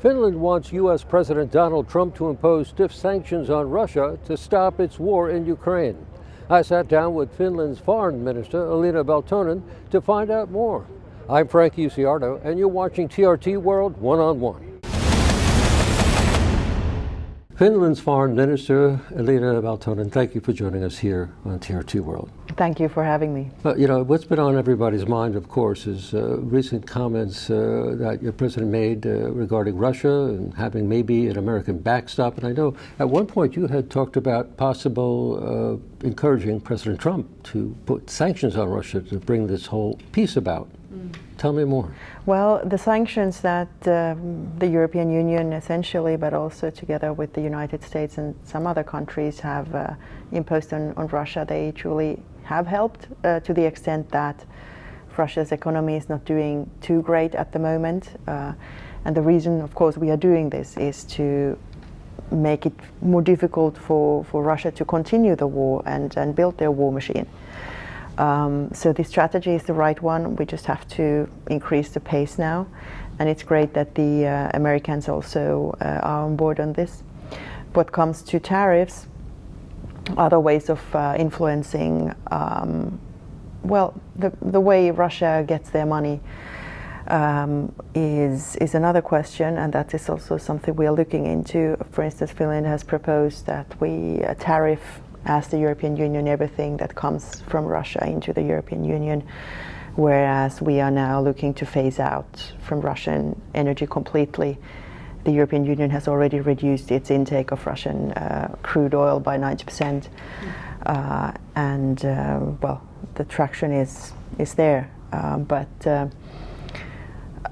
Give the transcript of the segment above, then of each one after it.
Finland wants U.S. President Donald Trump to impose stiff sanctions on Russia to stop its war in Ukraine. I sat down with Finland's Foreign Minister, Elina Valtonen, to find out more. I'm Frank Ucciardo, and you're watching TRT World One-on-One. Finland's Foreign Minister, Elina Valtonen, thank you for joining us here on TRT World. Thank you for having me. What's been on everybody's mind, of course, is recent comments that your president made regarding Russia and having maybe an American backstop. And I know at one point you had talked about possible encouraging President Trump to put sanctions on Russia to bring this whole peace about. Tell me more. Well, the sanctions that the European Union essentially, but also together with the United States and some other countries have imposed on Russia, they truly have helped to the extent that Russia's economy is not doing too great at the moment. And the reason, of course, we are doing this is to make it more difficult for Russia to continue the war and build their war machine. So this strategy is the right one. We just have to increase the pace now, and it's great that the Americans also are on board on this. What comes to tariffs, other ways of influencing, the way Russia gets their money is another question, and that is also something we are looking into. For instance, Finland has proposed that we tariff as the European Union everything that comes from Russia into the European Union, whereas we are now looking to phase out from Russian energy completely. The European Union has already reduced its intake of Russian crude oil by 90%, the traction is there.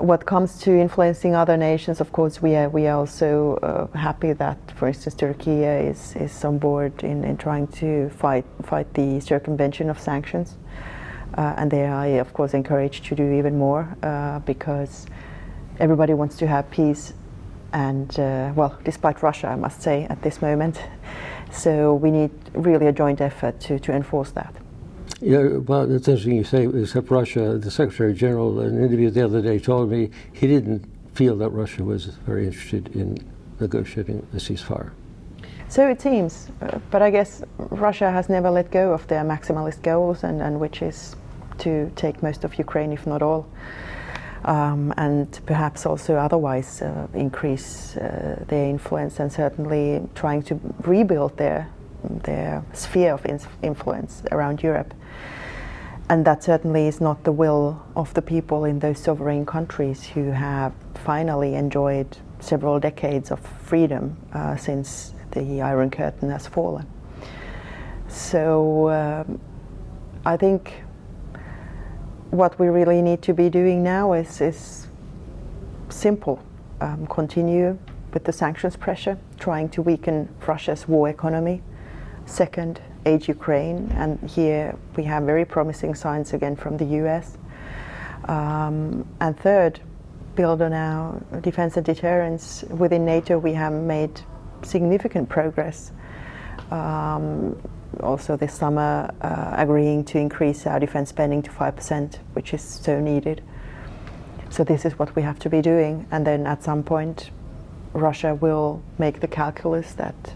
What comes to influencing other nations, of course, we are also happy that, for instance, Türkiye is on board in trying to fight the circumvention of sanctions, and they are, of course, encouraged to do even more because everybody wants to have peace, and despite Russia, I must say, at this moment. So we need really a joint effort to enforce that. Yeah, well, it's interesting you say, except Russia. The Secretary General, in an interview the other day, told me he didn't feel that Russia was very interested in negotiating a ceasefire. So it seems, but I guess Russia has never let go of their maximalist goals, and which is to take most of Ukraine, if not all, and perhaps also otherwise increase their influence, and certainly trying to rebuild their sphere of influence around Europe. And that certainly is not the will of the people in those sovereign countries who have finally enjoyed several decades of freedom since the Iron Curtain has fallen. So I think what we really need to be doing now is simple. Continue with the sanctions pressure, trying to weaken Russia's war economy. Second, aid Ukraine, and here we have very promising signs again from the US. And third, build on our defense and deterrence. Within NATO, we have made significant progress. Also this summer, agreeing to increase our defense spending to 5%, which is so needed. So this is what we have to be doing, and then at some point, Russia will make the calculus that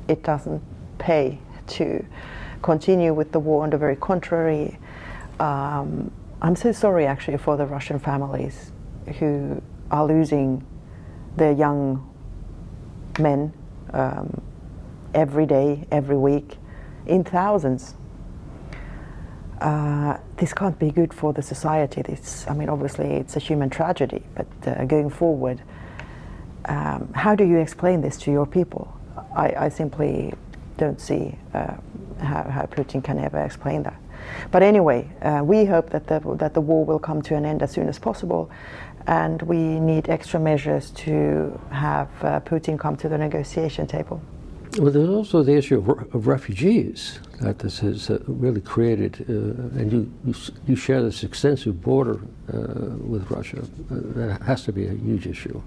it doesn't pay to continue with the war. On the very contrary, I'm so sorry actually for the Russian families who are losing their young men every day, every week, in thousands. This can't be good for the society. Obviously it's a human tragedy, but going forward, how do you explain this to your people? I simply don't see how Putin can ever explain that. But anyway, we hope that the war will come to an end as soon as possible, and we need extra measures to have Putin come to the negotiation table. Well, there's also the issue of refugees that this has really created, and you share this extensive border with Russia. That has to be a huge issue.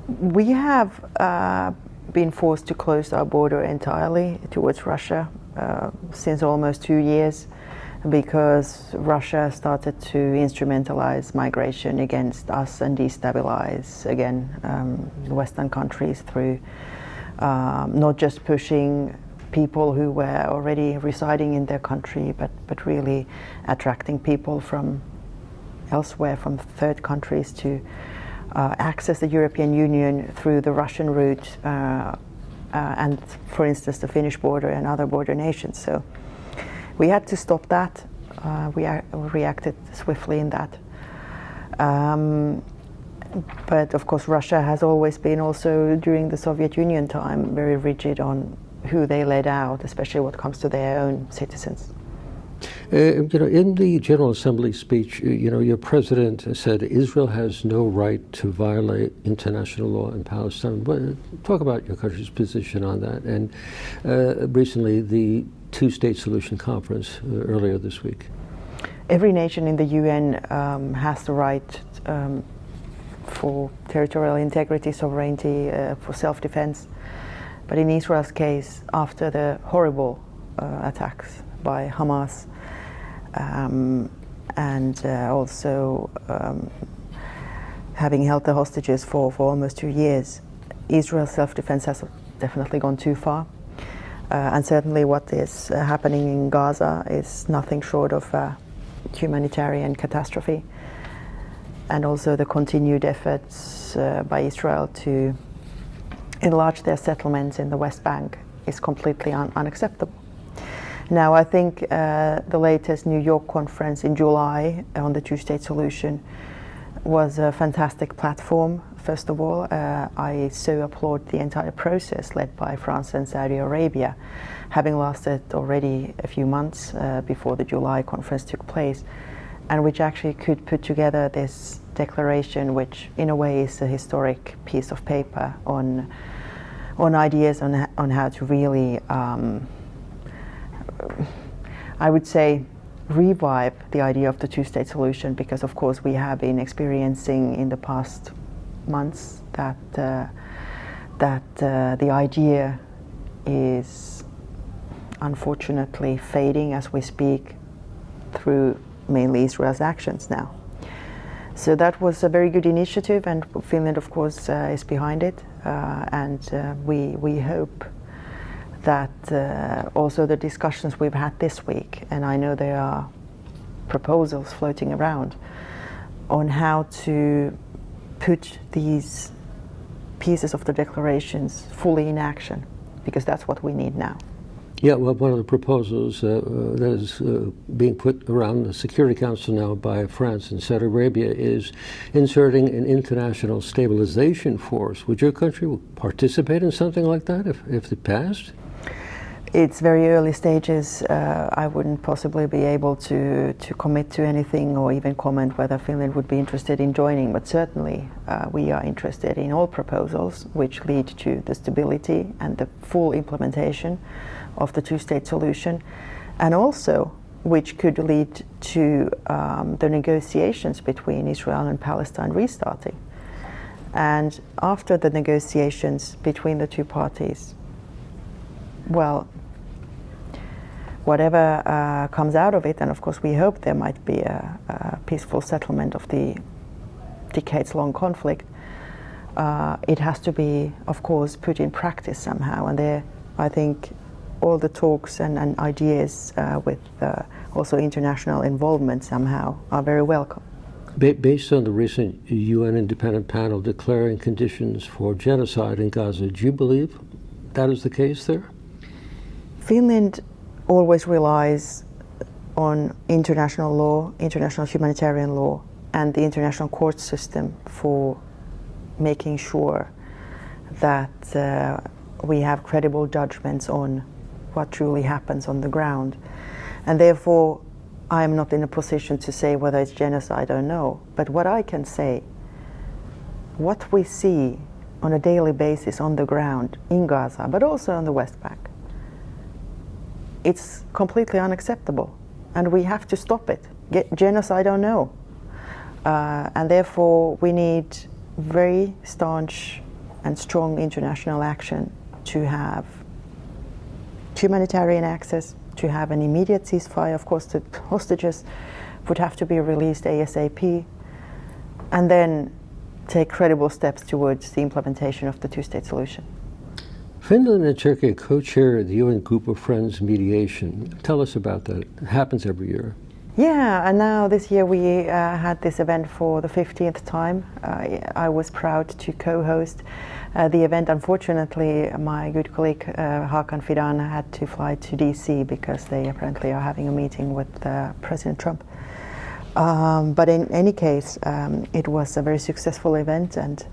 We have been forced to close our border entirely towards Russia since almost 2 years. because Russia started to instrumentalize migration against us and destabilize again Western countries through not just pushing people who were already residing in their country, but really attracting people from elsewhere, from third countries, to access the European Union through the Russian route and, for instance, the Finnish border and other border nations. So we had to stop that. We reacted swiftly in that. But of course, Russia has always been, also during the Soviet Union time, very rigid on who they let out, especially when it comes to their own citizens. In the General Assembly speech, your president said Israel has no right to violate international law in Palestine. Talk about your country's position on that. And recently, the two-state solution conference earlier this week. Every nation in the UN has the right for territorial integrity, sovereignty, for self-defense. But in Israel's case, after the horrible attacks by Hamas, and also having held the hostages for almost 2 years, Israel's self-defense has definitely gone too far. And certainly what is happening in Gaza is nothing short of a humanitarian catastrophe. And also the continued efforts by Israel to enlarge their settlements in the West Bank is completely unacceptable. Now, I think the latest New York conference in July on the two-state solution was a fantastic platform. First of all, I so applaud the entire process led by France and Saudi Arabia, having lasted already a few months before the July conference took place, and which actually could put together this declaration, which in a way is a historic piece of paper on ideas on how to really, I would say, revive the idea of the two-state solution, because of course we have been experiencing in the past months that the idea is unfortunately fading as we speak through mainly Israel's actions now. So that was a very good initiative, and Finland of course is behind it, and we hope that also the discussions we've had this week, and I know there are proposals floating around on how to put these pieces of the declarations fully in action, because that's what we need now. Yeah, well, one of the proposals that is being put around the Security Council now by France and Saudi Arabia is inserting an international stabilization force. Would your country participate in something like that if it passed? It's very early stages. I wouldn't possibly be able to commit to anything or even comment whether Finland would be interested in joining, but certainly we are interested in all proposals which lead to the stability and the full implementation of the two-state solution, and also which could lead to the negotiations between Israel and Palestine restarting. And after the negotiations between the two parties, well, whatever comes out of it, and of course we hope there might be a peaceful settlement of the decades-long conflict, it has to be, of course, put in practice somehow. And there, I think, all the talks and ideas with also international involvement somehow are very welcome. Based on the recent UN independent panel declaring conditions for genocide in Gaza, do you believe that is the case there? Finland always relies on international law, international humanitarian law, and the international court system for making sure that we have credible judgments on what truly happens on the ground. And therefore, I am not in a position to say whether it's genocide or no. But what I can say, what we see on a daily basis on the ground in Gaza, but also on the West Bank, it's completely unacceptable, and we have to stop it. Genocide or no. And therefore, we need very staunch and strong international action to have humanitarian access, to have an immediate ceasefire. Of course, the hostages would have to be released ASAP, and then take credible steps towards the implementation of the two-state solution. Finland and Turkey co-chair the UN Group of Friends mediation. Tell us about that. It happens every year. Yeah, and now this year we had this event for the 15th time. I was proud to co-host the event. Unfortunately, my good colleague Hakan Fidan had to fly to DC because they apparently are having a meeting with President Trump. But in any case, it was a very successful event, and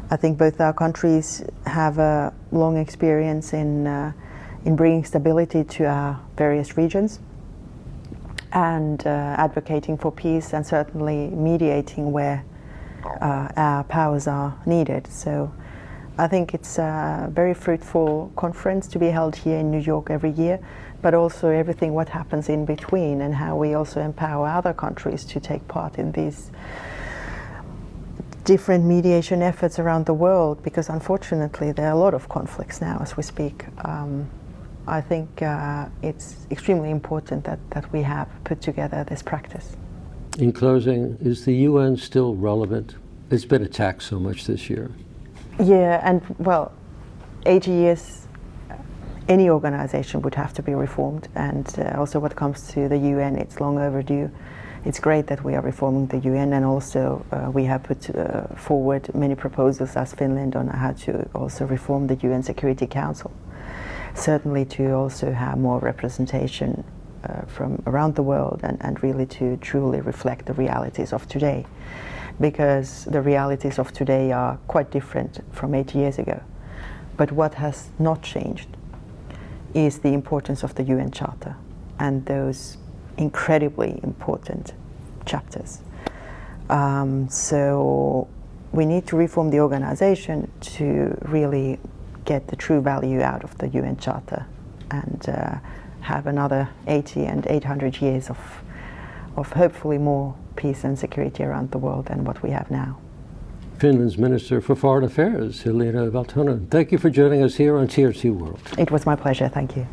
I think both our countries have a long experience in bringing stability to our various regions, and advocating for peace, and certainly mediating where our powers are needed. So I think it's a very fruitful conference to be held here in New York every year, but also everything what happens in between, and how we also empower other countries to take part in these different mediation efforts around the world, because unfortunately there are a lot of conflicts now as we speak. I think it's extremely important that we have put together this practice. In closing, is the UN still relevant? It's been attacked so much this year. Yeah, and well, 80 years, any organization would have to be reformed, and also what comes to the UN, it's long overdue. It's great that we are reforming the UN, and also we have put forward many proposals as Finland on how to also reform the UN Security Council. Certainly to also have more representation from around the world, and really to truly reflect the realities of today, because the realities of today are quite different from 80 years ago. But what has not changed is the importance of the UN Charter and those incredibly important chapters. So we need to reform the organization to really get the true value out of the UN Charter, and have another 80 and 800 years of hopefully more peace and security around the world than what we have now. Finland's Minister for Foreign Affairs, Elina Valtonen. Thank you for joining us here on TRT World. It was my pleasure. Thank you.